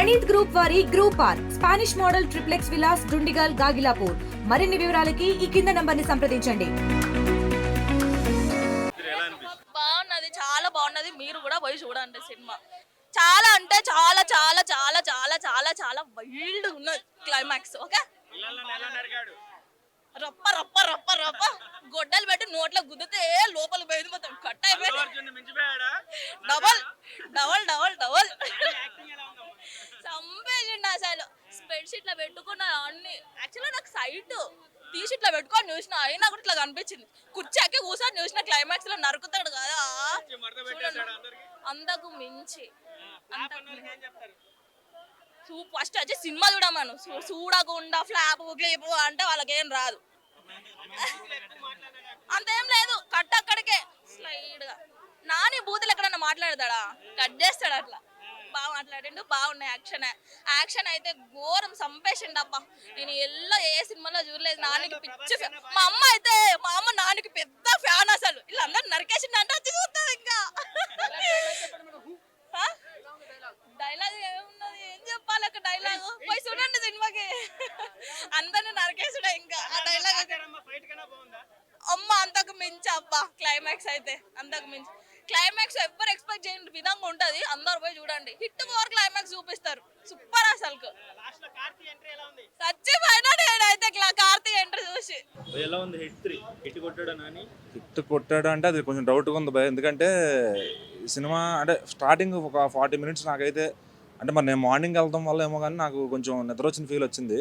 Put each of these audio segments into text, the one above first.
Praneeth group వారి group are Spanish model triplex villas Dundigal Gagillapur. మరిన్ని వివరాలకి ఈ కింద నంబర్ ని సంప్రదించండి. బాగున్నది, చాలా బాగున్నది. మీరు కూడా పోయి చూడండి సినిమా. చాలా అంటే చాలా చాలా చాలా చాలా చాలా చాలా వైల్డ్ ఉన్నది క్లైమాక్స్. ఓకే, రప్ప రప్ప రప్ప రప్ప గొడ్డలు పెట్టి నోట్లో గుద్దితే లోపల పోయింది, మొత్తం కట్ అయిపోయింది. డబల్ డబల్ డబల్ డబల్ చంపేసిండు అసలు. స్ప్రెడ్ షీట్ లో పెట్టుకున్న అన్ని. యాక్చువల్గా నాకు సైట్ తీసి ఇట్లా పెట్టుకొని చూసిన, అయినా కూడా ఇట్లా కనిపించింది. కుర్చాకి కూర్చొని చూసిన క్లైమాక్స్ లో నరుకుతాడు కదా, అంతకు మించి. ఫస్ట్ వచ్చి సినిమా చూడమను, చూడకుండా ఫ్లాప్ క్లిప్ అంటే వాళ్ళకేం రాదు. అంతేం లేదు, కట్ అక్కడికే స్లైడ్ గా. నాని బూతులు ఎక్కడన్నా మాట్లాడతాడా, కట్ చేస్తాడు అట్లా. బాగా మాట్లాడిండు, బాగున్నాయి. యాక్షన్ అయితే ఘోరం, చంపేసిండు అబ్బా. నేను ఏ సినిమాలో చూడలేదు. నానికి పిచ్చి మా అమ్మ నానికి పెద్ద ఫ్యాన్. అసలు వీళ్ళందరూ నరికేసిండు అంటే వచ్చి చూస్తుంది. ఇంకా డైలాగ్ ఏమున్నది, ఏం చెప్పాలి అక్కడ డైలాగ్, పోయి చూడండి సినిమాకి. అందరిని నరికేసుడే. ఇంకా ఆ డైలాగ్ అమ్మ అంతకు మించి అబ్బా. క్లైమాక్స్ అయితే అంతకు మించి. క్లైమాక్స్ ఎవ్వరు ఎక్స్పెక్ట్ చేయని విధంగా ఉంటది. అందరు పోయి చూడండి. హిట్ ఓవర్ క్లైమాక్స్ చూపిస్తారు, సూపర్. అసలు చచ్చిపోయినా నేనైతే కార్తీ ఎంట్రీ చూసి. ఎలా ఉంది హిట్ కొట్టాడు నాని? హిట్ కొట్టాడు అంటే అది కొంచెం డౌట్గా ఉంది భయ. ఎందుకంటే ఈ సినిమా అంటే స్టార్టింగ్ ఒక 40 minutes నాకైతే, అంటే మరి నేను మార్నింగ్ వెళ్తాం వల్ల ఏమో కానీ నాకు కొంచెం నిద్ర వచ్చిన ఫీల్ వచ్చింది.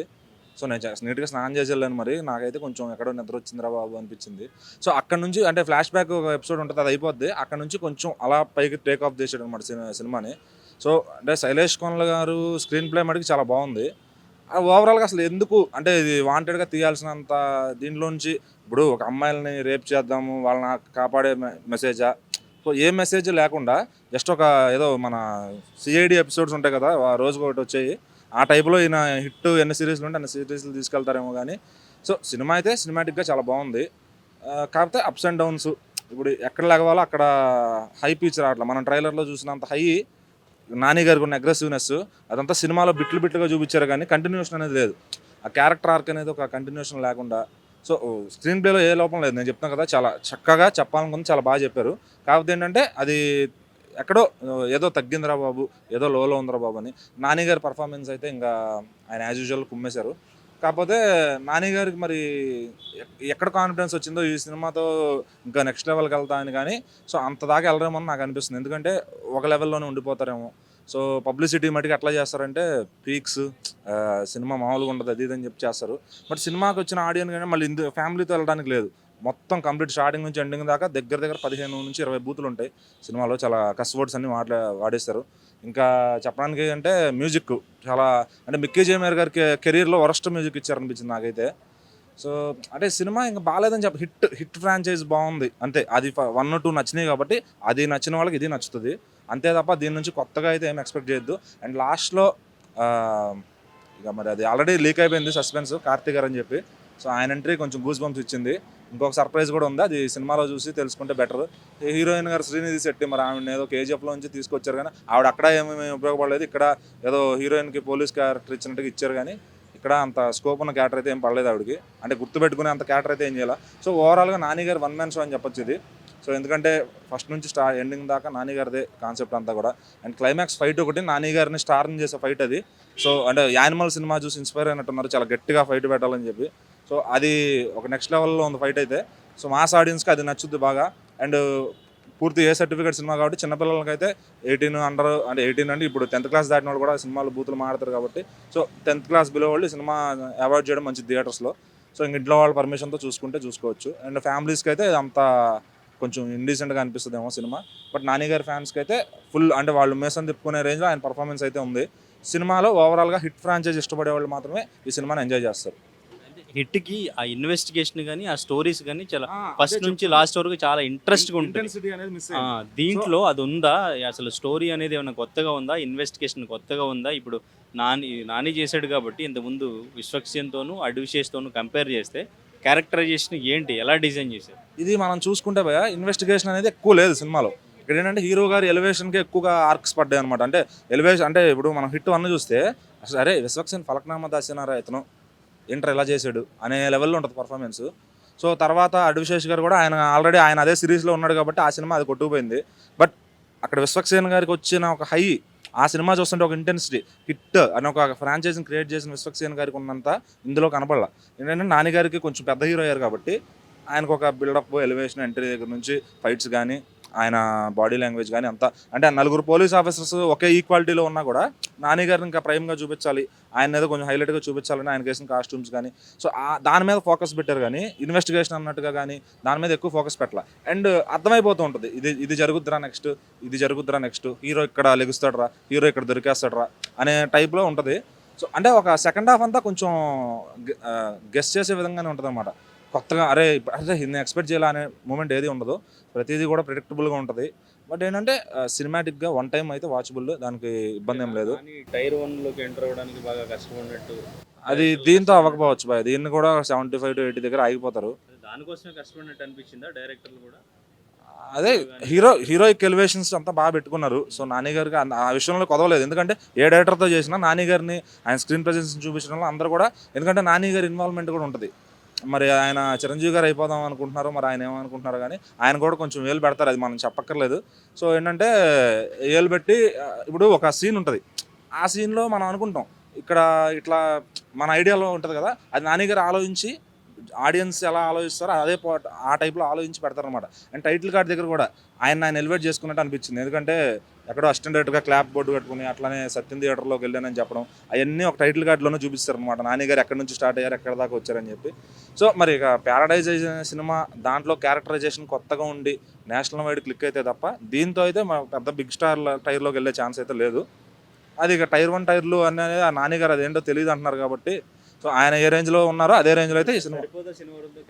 సో నేను నీట్గా స్నానం చేసి వెళ్ళాను, మరి నాకైతే కొంచెం ఎక్కడో నిద్ర వచ్చిందిరా బాబు అనిపించింది. సో అక్కడ నుంచి అంటే ఫ్లాష్ బ్యాక్ ఒక ఎపిసోడ్ ఉంటుంది, అది అయిపోద్ది. అక్కడ నుంచి కొంచెం అలా పైకి టేక్ ఆఫ్ చేసాడు అనమాట సినిమాని. సో అంటే శైలేష్ కొనల్ గారు స్క్రీన్ ప్లే మటుకు చాలా బాగుంది. ఓవరాల్గా అసలు ఎందుకు అంటే ఇది వాంటెడ్గా తీయాల్సినంత దీంట్లోంచి, ఇప్పుడు ఒక అమ్మాయిలని రేప్ చేద్దాము వాళ్ళని కాపాడే మెసేజా, సో ఏ మెసేజ్ లేకుండా జస్ట్ ఒక ఏదో మన సిఐడి ఎపిసోడ్స్ ఉంటాయి కదా, రోజుకు ఒకటి వచ్చాయి, ఆ టైప్లో ఈయన హిట్ ఎన్ని సిరీస్లు ఉంటే అన్ని సిరీస్లు తీసుకెళ్తారేమో కానీ. సో సినిమా అయితే సినిమాటిక్గా చాలా బాగుంది. కాకపోతే అప్స్ అండ్ డౌన్స్, ఇప్పుడు ఎక్కడ లేకపోవాలో అక్కడ హై పిచ్ రావట్లేదు. మనం ట్రైలర్లో చూసినంత హై నాని గారికి ఉన్న అగ్రెసివ్నెస్ అదంతా సినిమాలో బిట్లుగా చూపించారు, కానీ కంటిన్యూషన్ అనేది లేదు. ఆ క్యారెక్టర్ ఆర్క్ అనేది ఒక కంటిన్యూషన్ లేకుండా. సో స్క్రీన్ ప్లేలో ఏ లోపం లేదు, నేను చెప్తాను కదా, చాలా చక్కగా చెప్పాలనుకుంది, చాలా బాగా చెప్పారు. కాకపోతే ఏంటంటే అది ఎక్కడో ఏదో తగ్గిందిరా బాబు, ఏదో లోలో ఉందిరా బాబు అని. నాని గారి పర్ఫార్మెన్స్ అయితే ఇంకా ఆయన యాజ్ యూజువల్ కుమ్మేశారు. కాకపోతే నాని గారికి మరి ఎక్కడ కాన్ఫిడెన్స్ వచ్చిందో ఈ సినిమాతో ఇంకా నెక్స్ట్ లెవెల్కి వెళ్తా అని, కానీ సో అంత దాకా వెళ్ళరేమో అని నాకు అనిపిస్తుంది. ఎందుకంటే ఒక లెవెల్లోనే ఉండిపోతారేమో. సో పబ్లిసిటీ మటుకు ఎట్లా చేస్తారంటే పీక్స్, సినిమా మామూలుగా ఉండదు అది ఇదని చెప్పి చేస్తారు. బట్ సినిమాకి వచ్చిన ఆడియన్స్ కానీ మళ్ళీ ఫ్యామిలీతో వెళ్ళడానికి లేదు. మొత్తం కంప్లీట్ స్టార్టింగ్ నుంచి ఎండింగ్ దాకా దగ్గర 15 నుంచి 20 బూతులు ఉంటాయి సినిమాలో. చాలా కస్ వర్డ్స్ అన్ని వాడేస్తారు. ఇంకా చెప్పడానికి అంటే మ్యూజిక్ చాలా, అంటే మిక్కీ జేమేర్ గారికి కెరీర్లో వరస్ట్ మ్యూజిక్ ఇచ్చారనిపించింది నాకైతే. సో అంటే సినిమా ఇంకా బాగాలేదని చెప్పి హిట్ ఫ్రాంచైజ్ బాగుంది అంతే. అది 1 or 2 నచ్చినాయి కాబట్టి అది నచ్చిన వాళ్ళకి ఇది నచ్చుతుంది అంతే తప్ప దీని నుంచి కొత్తగా అయితే ఏం ఎక్స్పెక్ట్ చేయొద్దు. అండ్ లాస్ట్లో ఇక మరి అది ఆల్రెడీ లీక్ అయిపోయింది సస్పెన్స్, కార్తీ గారు అని చెప్పి. సో ఆయన ఎంట్రీ కొంచెం గూస్ బంప్స్ ఇచ్చింది. ఇంకొక సర్ప్రైజ్ కూడా ఉంది, అది సినిమాలో చూసి తెలుసుకుంటే బెటర్. హీరోయిన్ గారు శ్రీనిధి శెట్టి, మరి ఆవిడ ఏదో కేజీఎఫ్లో నుంచి తీసుకొచ్చారు, కానీ ఆవిడ అక్కడ ఏమేమి ఉపయోగపడలేదు. ఇక్కడ ఏదో హీరోయిన్కి పోలీస్ క్యారెక్టర్ ఇచ్చినట్టుగా ఇచ్చారు, కానీ ఇక్కడ అంత స్కోప్ ఉన్న క్యారెక్టర్ అయితే ఏం పడలేదు ఆవిడకి. అంటే గుర్తుపెట్టుకునే అంత క్యారెక్టర్ అయితే ఏం చేయాలి. సో ఓవరాల్గా నాని గారు 1 man షో అని చెప్పొచ్చు ఇది. సో ఎందుకంటే ఫస్ట్ నుంచి ఎండింగ్ దాకా నాని గారిదే కాన్సెప్ట్ అంతా కూడా. అండ్ క్లైమాక్స్ ఫైట్ ఒకటి నాని గారిని స్టార్ని చేసే ఫైట్ అది. సో అంటే యానిమల్ సినిమా చూసి ఇన్స్పైర్ అయినట్టున్నారు, చాలా గట్టిగా ఫైట్ పెట్టాలని చెప్పి. సో అది ఒక నెక్స్ట్ లెవెల్లో ఉంది ఫైట్ అయితే. సో మాస్ ఆడియన్స్కి అది నచ్చుద్ది బాగా. అండ్ పూర్తి ఏ సర్టిఫికేట్ సినిమా కాబట్టి చిన్నపిల్లలకి అయితే 18 అండర్, అంటే 18 అంటే ఇప్పుడు 10th class దాటిన వాళ్ళు కూడా సినిమాలు బూతులు మాడతారు కాబట్టి. సో 10th class బిలో వాళ్ళు సినిమా అవాయిడ్ చేయడం మంచి థియేటర్స్లో. సో ఇంక ఇంట్లో వాళ్ళ పర్మిషన్తో చూసుకోవచ్చు. అండ్ ఫ్యామిలీస్కి అయితే అంత కొంచెం ఇండీసెంట్గా అనిపిస్తుందేమో సినిమా. బట్ నాని గారి ఫ్యాన్స్కి అయితే ఫుల్, అంటే వాళ్ళు మేసం తిప్పుకునే రేంజ్లో ఆయన పర్ఫార్మెన్స్ అయితే ఉంది సినిమాలో. ఓవరాల్గా హిట్ ఫ్రాంచైజ్ ఇష్టపడే వాళ్ళు మాత్రమే ఈ సినిమాని ఎంజాయ్ చేస్తారు. హిట్కి ఆ ఇన్వెస్టిగేషన్ కానీ ఆ స్టోరీస్ కానీ చాలా ఫస్ట్ నుంచి లాస్ట్ వరకు చాలా ఇంట్రెస్ట్గా ఉంటుంది. దీంట్లో అది ఉందా అసలు? స్టోరీ అనేది ఏమైనా కొత్తగా ఉందా? ఇన్వెస్టిగేషన్ కొత్తగా ఉందా? ఇప్పుడు నాని చేశాడు కాబట్టి ఇంతకుముందు విశ్వక్సేన్తోనూ అడ్విశేష్తోనూ కంపేర్ చేస్తే క్యారెక్టరైజేషన్ ఏంటి, ఎలా డిజైన్ చేశారు? ఇది మనం చూసుకుంటే భయ ఇన్వెస్టిగేషన్ అనేది ఎక్కువ లేదు సినిమాలో. ఇక్కడ ఏంటంటే హీరో గారి ఎలివేషన్కి ఎక్కువగా ఆర్క్స్ పడ్డాయి అనమాట. అంటే ఎలివేషన్ అంటే ఇప్పుడు మనం హిట్ 1 చూస్తే అసలు అరే విశ్వక్సేన్ ఫలక్నామా దాసినారా ఇతను ఏంటర్ ఎలా చేశాడు అనే లెవెల్లో ఉంటుంది పర్ఫార్మెన్స్. సో తర్వాత అడ్విశేష్ గారు కూడా ఆల్రెడీ ఆయన అదే సిరీస్లో ఉన్నాడు కాబట్టి ఆ సినిమా అది కొట్టుకుపోయింది. బట్ అక్కడ విశ్వక్సేన్ గారికి వచ్చిన ఒక హై, ఆ సినిమా చూస్తుంటే ఒక ఇంటెన్సిటీ, హిట్ అని ఒక ఫ్రాంచైజీని క్రియేట్ చేసిన విశ్వక్సేన్ గారికి ఉన్నంత ఇందులో కనపడలా. ఏంటంటే నాని గారికి కొంచెం పెద్ద హీరో అయ్యారు కాబట్టి ఆయనకు ఒక బిల్డప్, ఎలివేషన్, ఎంట్రీ దగ్గర నుంచి ఫైట్స్ కానీ ఆయన బాడీ లాంగ్వేజ్ కానీ అంతా, అంటే నలుగురు పోలీస్ ఆఫీసర్స్ ఒకే ఈక్వాలిటీలో ఉన్నా కూడా నాని గారిని ఇంకా ప్రైమ్గా చూపించాలి, ఆయన ఏదో కొంచెం హైలైట్గా చూపించాలని ఆయన వేసిన కాస్ట్యూమ్స్ కానీ, సో దాని మీద ఫోకస్ పెట్టారు కానీ ఇన్వెస్టిగేషన్ అన్నట్టుగా కానీ దాని మీద ఎక్కువ ఫోకస్ పెట్టాల. అండ్ అర్థమైపోతూ ఉంటుంది ఇది జరుగుద్దిరా నెక్స్ట్, ఇది జరుగుద్దిరా నెక్స్ట్, హీరో ఇక్కడ లెగుస్తాడరా, హీరో ఇక్కడ దొరికేస్తాడరా అనే టైప్లో ఉంటుంది. సో అంటే ఒక సెకండ్ హాఫ్ అంతా కొంచెం గెస్ చేసే విధంగానే ఉంటుంది అనమాట. కొత్తగా అరే నేను ఎక్స్పెక్ట్ చేయాలి అనే మూమెంట్ ఏది ఉండదు, ప్రతిదీ కూడా ప్రెడిక్టబుల్గా ఉంటుంది. బట్ ఏంటంటే సినిమాటిక్గా వన్ టైం అయితే వాచబుల్, దానికి ఇబ్బంది ఏం లేదు. టైర్ 1లోకి ఎంటర్ అవ్వడానికి బాగా కష్టపడినట్టు అది దీంతో అవ్వకపోవచ్చు బాయ్, దీన్ని కూడా 75 to 80 దగ్గర ఆగిపోతారు. దానికోసమే కష్టపడినట్టు అనిపించిందా డైరెక్టర్లు కూడా? అదే హీరోయిక్ ఎలివేషన్స్ అంతా బాగా పెట్టుకున్నారు. సో నాని గారికి ఆ విషయంలో కొదవలేదు, ఎందుకంటే ఏ డైరెక్టర్తో చేసినా నాని గారిని ఆయన స్క్రీన్ ప్రెజెన్స్ చూపించడంలో అందరూ కూడా, ఎందుకంటే నాని గారి ఇన్వాల్వ్మెంట్ కూడా ఉంటుంది. మరి ఆయన చిరంజీవి గారు అయిపోదాం అనుకుంటున్నారు, మరి ఆయన ఏమనుకుంటున్నారు కానీ ఆయన కూడా కొంచెం వేలు పెడతారు, అది మనం చెప్పక్కర్లేదు. సో ఏంటంటే వేలు పెట్టి ఇప్పుడు ఒక సీన్ ఉంటుంది, ఆ సీన్లో మనం అనుకుంటాం ఇక్కడ ఇట్లా మన ఐడియాలో ఉంటుంది కదా, అది నాని గారు ఆలోచించి ఆడియన్స్ ఎలా ఆలోచిస్తారో అదే ఆ టైప్లో ఆలోచించి పెడతారనమాట. అండ్ టైటిల్ కార్డ్ దగ్గర కూడా ఆయన ఎలివేట్ చేసుకున్నట్టు అనిపించింది, ఎందుకంటే ఎక్కడో అసిస్టెంట్ డైరెక్టర్గా క్లాప్ బోర్డు కట్టుకుని అట్లానే సత్యం థియేటర్లోకి వెళ్ళానని చెప్పడం అవన్నీ ఒక టైటిల్ కార్డులోనే చూపిస్తారు అనమాట, నాని గారు ఎక్కడి నుంచి స్టార్ట్ అయ్యారు ఎక్కడి దాకా వచ్చారని చెప్పి. సో మరి ఇక ప్యారడైజ్ సినిమా దాంట్లో క్యారెక్టరైజేషన్ కొత్తగా ఉండి నేషనల్ వైడ్ క్లిక్ అయితే తప్ప దీంతో అయితే మా పెద్ద బిగ్ స్టార్ టైర్లోకి వెళ్ళే ఛాన్స్ అయితే లేదు. అది ఇక టైర్ 1 టైర్లు అనేది ఆ నాని గారు అదేంటో తెలియదు అంటున్నారు కాబట్టి, సో ఆయన ఏ రేంజ్లో ఉన్నారో అదే రేంజ్లో అయితే ఈ సినిమా.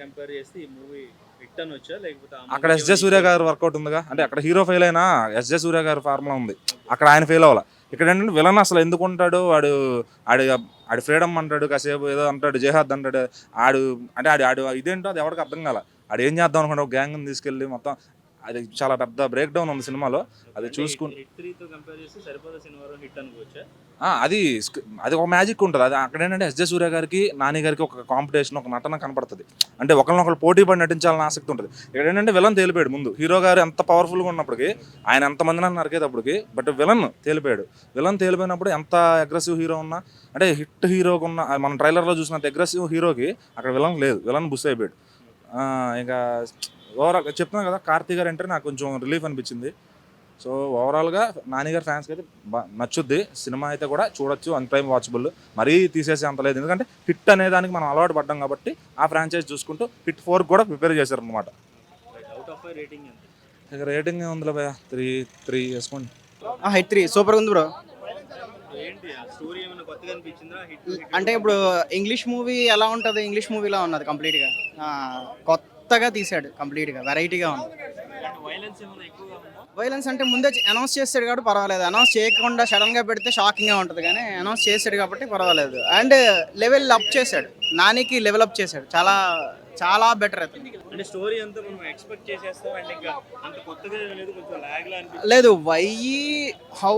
కంపేర్ చేస్తే ఈ మూవీ హిట్ అనొచ్చా, లేకపోతే అక్కడ ఎస్జే సూర్య గారు వర్కౌట్ ఉందిగా, అంటే అక్కడ హీరో ఫెయిల్ అయినా ఎస్జే సూర్య గారి ఫార్ములా ఉంది, అక్కడ ఆయన ఫెయిల్ అవ్వాలి. ఇక్కడ ఏంటంటే విలన్ అసలు ఎందుకు ఉంటాడు, ఆడి ఫ్రీడమ్ అంటాడు, కాసేపు ఏదో అంటాడు, జేహాద్ అంటాడు, ఆడు ఇదేంటో అది ఎవరికి అర్థం కాల, ఆడు ఏం చేద్దాం అనుకుంటే ఒక గ్యాంగ్ని తీసుకెళ్ళి మొత్తం, అది చాలా పెద్ద బ్రేక్ డౌన్ ఉంది సినిమాలో. అది చూసుకుంటే అది ఒక మ్యాజిక్ ఉంటుంది. అది అక్కడ ఏంటంటే ఎస్జే సూర్య గారికి నాని గారికి ఒక కాంపిటీషన్, ఒక నటన కనపడుతుంది, అంటే ఒకరినొకరు పోటీ పడి నటించాలని ఆసక్తి ఉంటుంది. ఇక్కడ ఏంటంటే విలన్ తేలిపోయాడు ముందు, హీరో గారు ఎంత పవర్ఫుల్గా ఉన్నప్పటికీ ఆయన ఎంతమందిని నరికేటప్పటికి, బట్ విలన్ తేలిపోయాడు. విలన్ తేలిపోయినప్పుడు ఎంత అగ్రెసివ్ హీరో ఉన్నా, అంటే హిట్ హీరోకి ఉన్న మనం ట్రైలర్లో చూసినంత అగ్రెసివ్ హీరోకి అక్కడ విలన్ లేదు, విలన్ బుస్ అయిపోయాడు. ఇంకా ఓవరాల్ చెప్తున్నాను కదా, కార్తీ గారు అంటే నాకు కొంచెం రిలీఫ్ అనిపించింది. సో ఓవరాల్గా నాని గారి ఫ్యాన్స్కి అయితే నచ్చుద్ది సినిమా, అయితే కూడా చూడొచ్చు, వన్ టైం వాచబుల్, మరీ తీసేసే అంత లేదు, ఎందుకంటే హిట్ అనే దానికి మనం అలవాటు పడ్డాం కాబట్టి ఆ ఫ్రాంచైజ్ చూసుకుంటూ హిట్ 4 కూడా ప్రిపేర్ చేశారు అనమాట. ఇక రేటింగ్ ఉందిలే భయ 3 వేసుకోండి. హిట్ 3 సూపర్ ఉంది బ్రో. అంటే ఇప్పుడు ఇంగ్లీష్ మూవీ ఎలా ఉంటుంది, ఇంగ్లీష్ మూవీలా ఉన్నది కంప్లీట్గా, కొత్తగా తీసాడు, కంప్లీట్గా వెరైటీగా ఉంది. వైలెన్స్ అంటే ముందే అనౌన్స్ చేస్తాడు కాబట్టి పర్వాలేదు, అనౌన్స్ చేయకుండా సడన్గా పెడితే షాకింగ్గా ఉంటుంది, కానీ అనౌన్స్ చేశాడు కాబట్టి పర్వాలేదు. అండ్ లెవెల్ అప్ చేశాడు, నానికి లెవెల్ అప్ చేశాడు, చాలా చాలా బెటర్ అవుతుంది. అంటే స్టోరీ అంతా మనం ఎక్స్పెక్ట్ చేసేస్తాం, అండ్ ఇంకా అంత కొత్తగా లేదు, కొంచెం లాగ్ లా అనిపిస్తుంది. లేదు, వై హౌ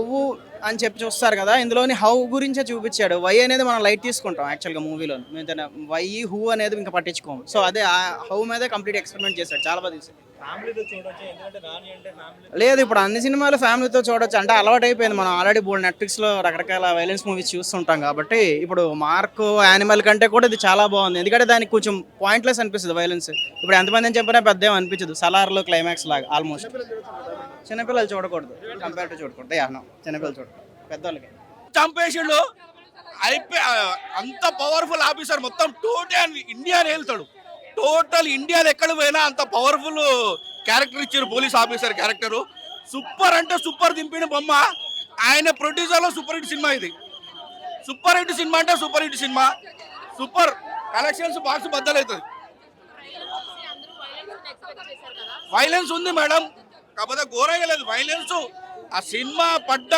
అని చెప్పి చూస్తారు కదా, ఇందులోని హౌ గురించే చూపించాడు. వై అనేది మనం లైట్ తీసుకుంటాం యాక్చువల్గా మూవీలో, మేము వై హూ అనేది ఇంకా పట్టించుకోము. సో అదే హౌ మీదే కంప్లీట్ ఎక్స్పెరిమెంట్ చేశాడు, చాలా బాగా తీసాడు. ఫ్యామిలీతో చూడొచ్చు, ఎందుకంటే నాని అంటే ఫ్యామిలీ. లేదు, ఇప్పుడు అన్ని సినిమాలు ఫ్యామిలీతో చూడొచ్చు, అంటే అలవాటు అయిపోయింది. మనం ఆల్రెడీ బోల్డ్ నెట్ఫ్లిక్స్లో రకరకాల వైలెన్స్ మూవీస్ చూస్తుంటాం కాబట్టి, ఇప్పుడు మార్క్ యానిమల్ కంటే కూడా ఇది చాలా బాగుంది, ఎందుకంటే దానికి కొంచెం పాయింట్లెస్ అనిపిస్తుంది వైలెన్స్. ఇప్పుడు ఎంతమంది అని చెప్పినా పెద్ద ఏం అనిపించదు, సలార్లో క్లైమాక్స్ లాగా ఆల్మోస్ట్. చిన్నపిల్లలు చూడకూడదు, కంపేర్ టు చూడకూడదు, చిన్నపిల్లలు చూడకూడదు, పెద్దవాళ్ళకి. చంపేసిండు అంత పవర్ఫుల్ ఆఫీసర్, మొత్తం టోటల్ ఇండియాని వెళ్తాడు, టోటల్ ఇండియాలో ఎక్కడ పోయినా అంత పవర్ఫుల్ క్యారెక్టర్ ఇచ్చారు పోలీస్ ఆఫీసర్ క్యారెక్టరు. సూపర్ అంటే సూపర్ దింపిన బొమ్మ. ఆయన ప్రొడ్యూసర్లో సూపర్ హిట్ సినిమా ఇది, సూపర్ హిట్ సినిమా అంటే super hit cinema, super collections box బద్దలవుతుంది. వైలెన్స్ ఉంది మేడం, కాకపోతే ఘోరంగా లేదు వైలెన్స్. ఆ సినిమా పడ్డ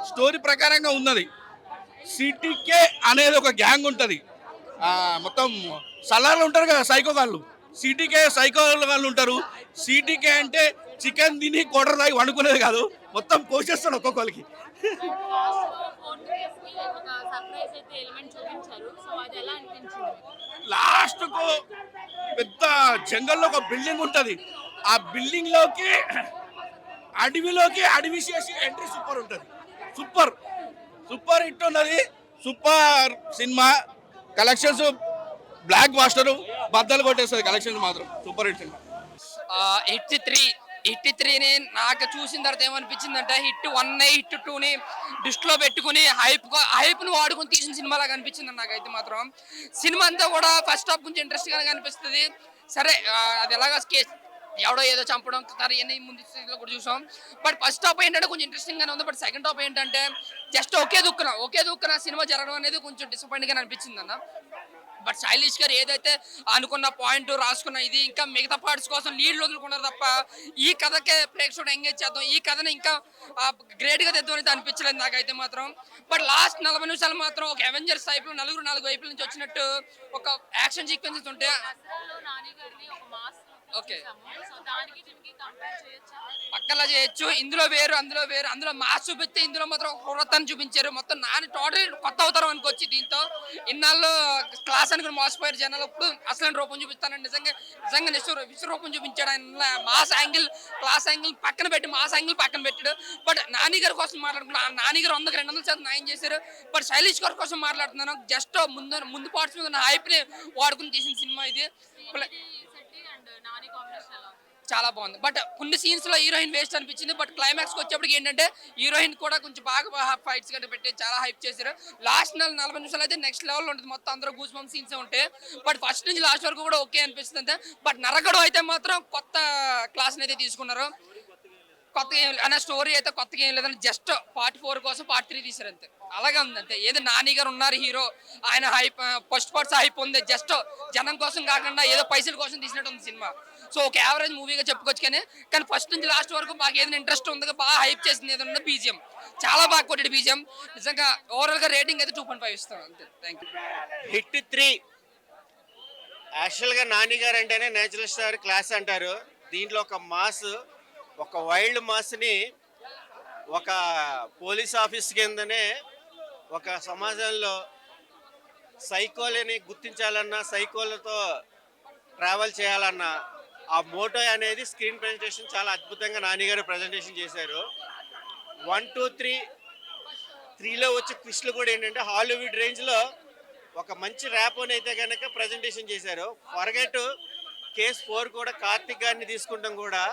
స్టోరీ ప్రకారంగా ఉన్నది. సిటీకే అనేది ఒక గ్యాంగ్ ఉంటుంది, మొత్తం సలార్లు ఉంటారు కదా సైకో వాళ్ళు, సిటీకే సైకో వాళ్ళు ఉంటారు. సిటీకే అంటే చికెన్ తిని కోటర్ తాగి వండుకునేది కాదు, మొత్తం కోసేస్తాడు ఒక్కొక్కరికి. లాస్ట్ కు పెద్ద జంగల్లో ఒక బిల్డింగ్ ఉంటది, ఆ బిల్డింగ్ లోకి అడవి చేసి ఎంట్రీ సూపర్ ఉంటది. సూపర్ హిట్ ఉన్నది. Super cinema. Collections blockbuster, బద్దలు కొట్టేస్తుంది. కలెక్షన్స్ మాత్రం సూపర్ హిట్ సినిమా. హిట్ 3ని నాకు చూసిన తర్వాత ఏమనిపించిందంటే హిట్ 1 హిట్ 2ని దృష్టిలో పెట్టుకుని హైప్ను వాడుకొని తీసిన సినిమా లాగా అనిపించింది నాకైతే మాత్రం. సినిమా అంతా కూడా ఫస్ట్ హాఫ్ కొంచెం ఇంట్రెస్ట్గా అనిపిస్తుంది. సరే అది ఎలాగా ఎవడో ఏదో చంపడం ఇవన్నీ ముందు స్టేజ్లో కూడా చూసాం. బట్ ఫస్ట్ హాఫ్ ఏంటంటే కొంచెం ఇంట్రెస్టింగ్గానే ఉంది. బట్ సెకండ్ హాఫ్ ఏంటంటే జస్ట్ ఒకే దుక్కున సినిమా జరగడం అనేది కొంచెం డిసప్పాయింట్గా అనిపించింది అన్న. బట్ శైలేష్ గారు ఏదైతే అనుకున్న పాయింట్ రాసుకున్న ఇది ఇంకా మిగతా పార్ట్స్ కోసం లీడ్లు వదులుకున్నారు తప్ప ఈ కథకే ప్రేక్షకుడు ఎంగేజ్ చేద్దాం, ఈ కథని ఇంకా గ్రేట్గా తెద్దాం అనేది అనిపించలేదు నాకైతే మాత్రం. బట్ లాస్ట్ 40 నిమిషాలు మాత్రం ఒక అవెంజర్స్ టైప్లో 4 వైపుల నుంచి వచ్చినట్టు ఒక యాక్షన్ సీక్వెన్సెస్ ఉంటే ఓకే పక్కలా చేయొచ్చు. ఇందులో వేరు అందులో మాస్ చూపిస్తే ఇందులో మాత్రం క్రూరతను చూపించారు. మొత్తం నాని టోటల్ కొత్త అవతారం అనుకోవచ్చు. దీంతో ఇన్నాళ్ళు క్లాస్ అనుకుని మోసపోయారు జనాలు. ఇప్పుడు అసలు రూపం చూపిస్తానని నిజంగా విశ్వరూపం చూపించాడు ఆయన. మాస్ యాంగిల్ క్లాస్ యాంగిల్ పక్కన పెట్టి మాస్ యాంగిల్ పక్కన పెట్టాడు. బట్ నాని గారి కోసం మాట్లాడుకున్నాను. నాని గారు 100కి 200% న్యాయం చేశారు. బట్ శైలేష్ గారి కోసం మాట్లాడుతున్నాను. జస్ట్ ముందు పార్ట్స్ మీద హైప్ ని వాడుకుని తీసిన సినిమా ఇది. చాలా బాగుంది. బట్ కొన్ని సీన్స్ లో హీరోయిన్ వేస్ట్ అనిపించింది. బట్ క్లైమాక్స్ కి వచ్చేప్పటికి ఏంటంటే హీరోయిన్ కూడా కొంచెం బాగా ఫైట్స్ గట్రా పెట్టి చాలా హైప్ చేశారు. లాస్ట్ 40 నిమిషాలు అయితే నెక్స్ట్ లెవెల్ ఉంటుంది. మొత్తం అందరూ గూస్ బంప్ సీన్స్ ఉంటాయి. బట్ ఫస్ట్ నుంచి లాస్ట్ వరకు కూడా ఓకే అనిపిస్తుంది అంతే. బట్ నరకడు అయితే మాత్రం కొత్త క్లాస్ అయితే తీసుకున్నారు. కొత్తగా ఏం అన్న స్టోరీ అయితే కొత్తగా ఏం లేదని జస్ట్ పార్ట్ 4 కోసం పార్ట్ 3 తీసారు అంతే. అలాగే ఉంది అంతే. ఏదో నాని గారు ఉన్నారు హీరో, ఆయన హైప్ ఫస్ట్ పార్ట్స్ హైప్ ఉంది. జస్ట్ జనం కోసం కాకుండా ఏదో పైసల కోసం తీసినట్టు ఉంది సినిమా. సో ఒక యావరేజ్ మూవీగా చెప్పుకోవచ్చు. కానీ ఫస్ట్ నుంచి లాస్ట్ వరకు మాకు ఏదైనా ఇంట్రెస్ట్ ఉంది, బాగా హైప్ చేసింది ఏదైనా బీజిఎం చాలా బాగా కొట్టాడు బీజిఎం. నిజంగా ఓవరాల్ గా రేటింగ్ అయితే 2.5 ఇస్తాను అంతే. Thank you. హిట్ 3 యాక్చువల్గా నాని గారు అంటేనే నేచురల్ స్టార్ క్లాస్ అంటారు. దీంట్లో ఒక మాస్, ఒక వైల్డ్ మాస్ని ఒక పోలీస్ ఆఫీస్ కిందనే ఒక సమాజంలో సైకోలని గుర్తించాలన్నా, సైకోలతో ట్రావెల్ చేయాలన్నా ఆ మోటో అనేది స్క్రీన్ ప్రెజెంటేషన్ చాలా అద్భుతంగా నాని గారు ప్రజెంటేషన్ చేశారు. 1, 2, 3లో వచ్చే ట్విస్ట్లు కూడా ఏంటంటే హాలీవుడ్ రేంజ్లో ఒక మంచి ర్యాపోని అయితే కనుక ప్రజెంటేషన్ చేశారు. ఫర్గెట్ కేస్ 4 కూడా కార్తిక్ గారిని తీసుకుంటాం కూడా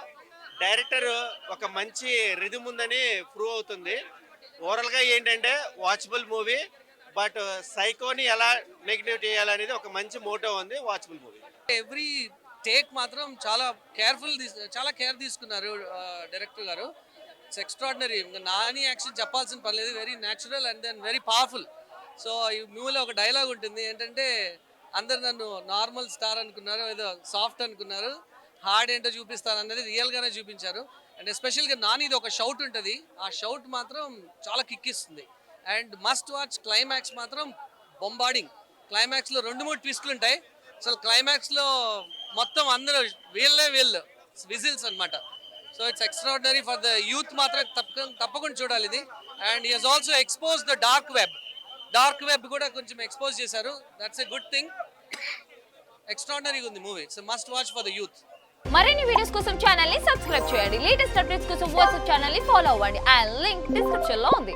డైరెక్టర్ ఒక మంచి రిథమ్ ఉందని ప్రూవ్ అవుతుంది. ఓవరాల్గా ఏంటంటే వాచబుల్ మూవీ. బట్ సైకోని ఎలా నెగిటివ్ చేయాలనేది ఒక మంచి మోటో ఉంది. Watchable movie. ఎవ్రీ టేక్ మాత్రం చాలా కేర్ తీసుకున్నారు డైరెక్టర్ గారు. It's extraordinary. నాని యాక్షన్ చెప్పాల్సిన పర్లేదు. Very natural and then very powerful. So ఈ మూవీలో ఒక డైలాగ్ ఉంటుంది ఏంటంటే, అందరు నన్ను నార్మల్ స్టార్ అనుకున్నారు, ఏదో సాఫ్ట్ అనుకున్నారు, హార్డ్ ఏంటో చూపిస్తాను అన్నది రియల్గానే చూపించారు. అండ్ ఎస్పెషల్గా నానిది ఒక షౌట్ ఉంటుంది. ఆ షౌట్ మాత్రం చాలా కిక్ ఇస్తుంది. And must watch. క్లైమాక్స్ మాత్రం బొంబార్డింగ్. క్లైమాక్స్లో 2-3 ట్విస్టులు ఉంటాయి. అసలు క్లైమాక్స్లో మొత్తం అందరూ వీళ్ళు విజిల్స్ అనమాట. So it's extraordinary for the youth. మాత్రం తప్పకుండా చూడాలి ఇది. And he has also expose the dark web కూడా కొంచెం ఎక్స్పోజ్ చేశారు. That's a good thing. ఎక్స్ట్రాడినరీగా ఉంది movie. It's must watch for the youth. మరిన్ని వీడియోస్ కోసం ఛానల్ ని సబ్స్క్రైబ్ చేయండి. లేటెస్ట్ అప్డేట్స్ కోసం వాట్సాప్ ఛానల్ ని ఫాలో అవ్వండి. ఆ లింక్ డిస్క్రిప్షన్ లో ఉంది.